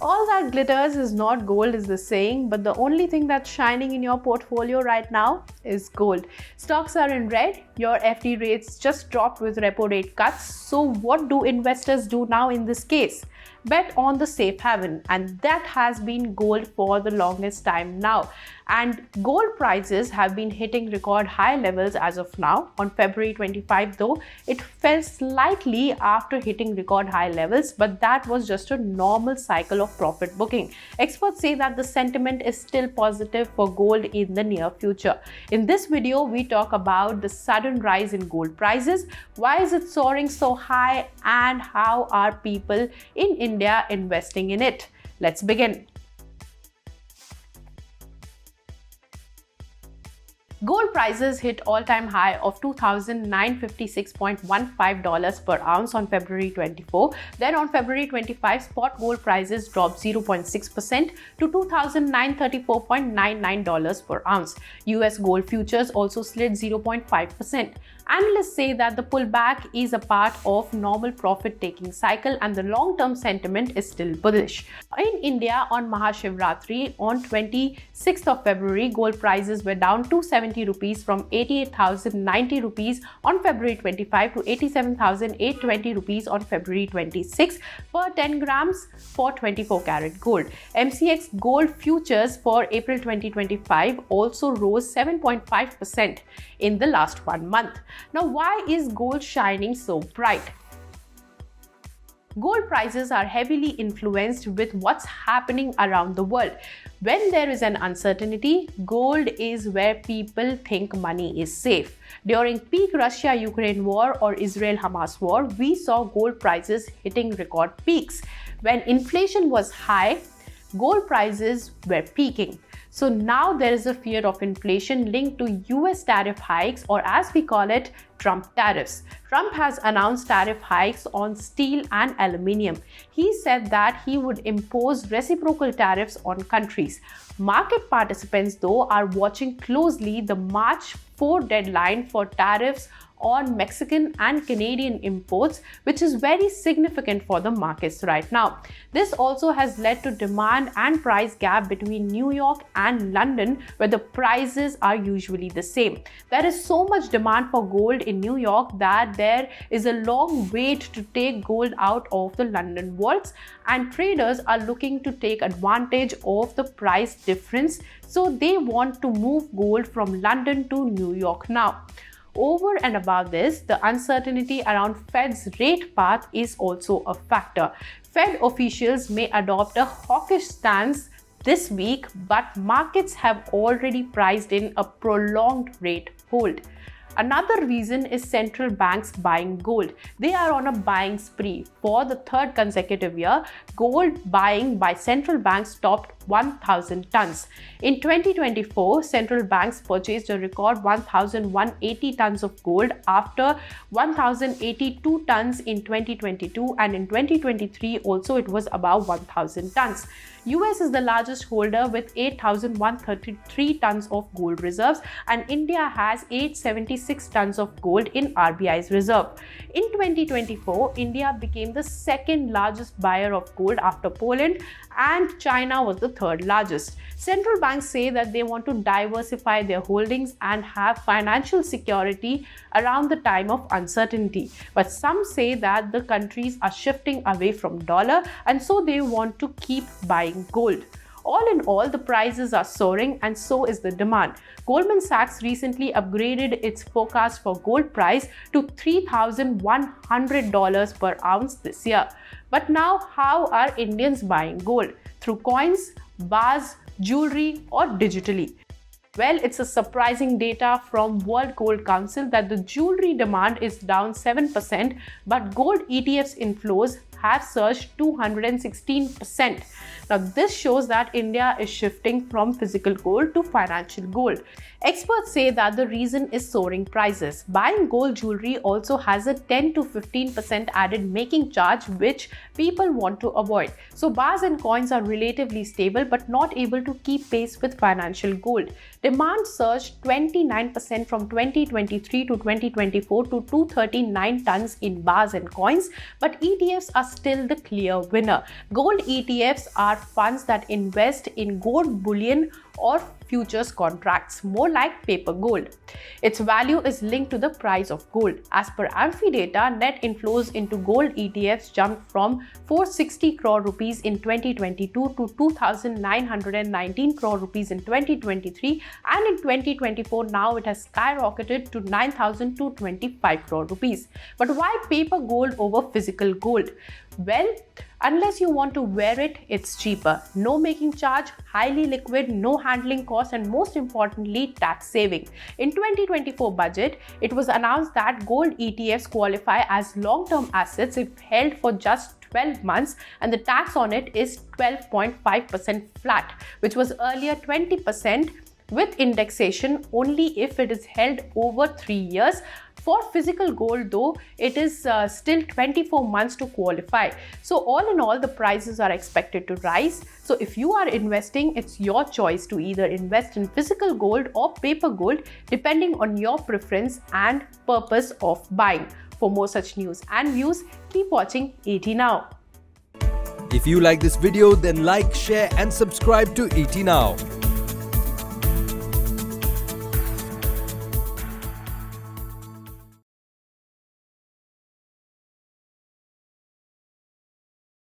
All that glitters is not gold is the saying, but the only thing that's shining in your portfolio right now is gold. Stocks are in red, your FD rates just dropped with repo rate cuts. So what do investors do now in this case? Bet on the safe haven, and that has been gold for the longest time now. And gold prices have been hitting record high levels as of now. On February 25 though, it fell slightly after hitting record high levels, but that was just a normal cycle of profit booking. Experts say that the sentiment is still positive for gold in the near future. In this video, we talk about the sudden rise in gold prices, why is it soaring so high, and how are people in India investing in it. Let's begin. Gold prices hit all-time high of $2,956.15 per ounce on February 24. Then on February 25, spot gold prices dropped 0.6% to $2,934.99 per ounce. US gold futures also slid 0.5%. Analysts say that the pullback is a part of normal profit-taking cycle and the long-term sentiment is still bullish. In India, on Mahashivratri, on 26th of February, gold prices were down 270 rupees from 88,090 rupees on February 25 to 87,820 rupees on February 26 per 10 grams for 24 karat gold. MCX gold futures for April 2025 also rose 7.5% in the last 1 month. Now, why is gold shining so bright? Gold prices are heavily influenced with what's happening around the world. When there is an uncertainty, gold is where people think money is safe. During peak Russia-Ukraine war or Israel-Hamas war, we saw gold prices hitting record peaks. When inflation was high, gold prices were peaking. So now there is a fear of inflation linked to US tariff hikes, or as we call it, Trump tariffs. Trump has announced tariff hikes on steel and aluminium. He said that he would impose reciprocal tariffs on countries. Market participants, though, are watching closely the March 4 deadline for tariffs on Mexican and Canadian imports, which is very significant for the markets right now. This also has led to demand and price gap between New York and London, where the prices are usually the same. There is so much demand for gold in New York that there is a long wait to take gold out of the London vaults, and traders are looking to take advantage of the price difference, so they want to move gold from London to New York now. Over and above this, the uncertainty around Fed's rate path is also a factor. Fed officials may adopt a hawkish stance this week, but markets have already priced in a prolonged rate hold. Another reason is central banks buying gold. They are on a buying spree. For the third consecutive year, gold buying by central banks topped 1,000 tons. In 2024, central banks purchased a record 1,180 tons of gold after 1,082 tons in 2022, and in 2023 also it was above 1,000 tons. US is the largest holder with 8,133 tons of gold reserves, and India has 876 tons of gold in RBI's reserve. In 2024, India became the second largest buyer of gold after Poland, and China was the third largest. Central banks say that they want to diversify their holdings and have financial security around the time of uncertainty. But some say that the countries are shifting away from dollar, and so they want to keep buying gold. All in all, the prices are soaring and so is the demand. Goldman Sachs recently upgraded its forecast for gold price to $3,100 per ounce this year. But now, how are Indians buying gold? Through coins, bars, jewelry, or digitally? Well, it's a surprising data from World Gold Council that the jewelry demand is down 7%, but gold ETFs inflows have surged 216%. Now, this shows that India is shifting from physical gold to financial gold. Experts say that the reason is soaring prices. Buying gold jewelry also has a 10 to 15% added making charge, which people want to avoid. So bars and coins are relatively stable but not able to keep pace with financial gold. Demand surged 29% from 2023 to 2024 to 239 tons in bars and coins, but ETFs are still the clear winner. Gold ETFs are funds that invest in gold bullion or futures contracts, more like paper gold. Its value is linked to the price of gold. As per Amphi data, net inflows into gold ETFs jumped from 460 crore rupees in 2022 to 2,919 crore rupees in 2023, and in 2024 now it has skyrocketed to 9,225 crore rupees. But why paper gold over physical gold? Well, unless you want to wear it, it's cheaper. No making charge, highly liquid, no handling cost, and most importantly, tax saving. In 2024 budget, it was announced that gold ETFs qualify as long-term assets if held for just 12 months, and the tax on it is 12.5% flat, which was earlier 20% with indexation only if it is held over 3 years. For physical gold though, it is still 24 months to qualify. So all in all, the prices are expected to rise. So if you are investing, it's your choice to either invest in physical gold or paper gold depending on your preference and purpose of buying. For more such news and views, keep watching ET Now. If you like this video, then like, share and subscribe to ET Now.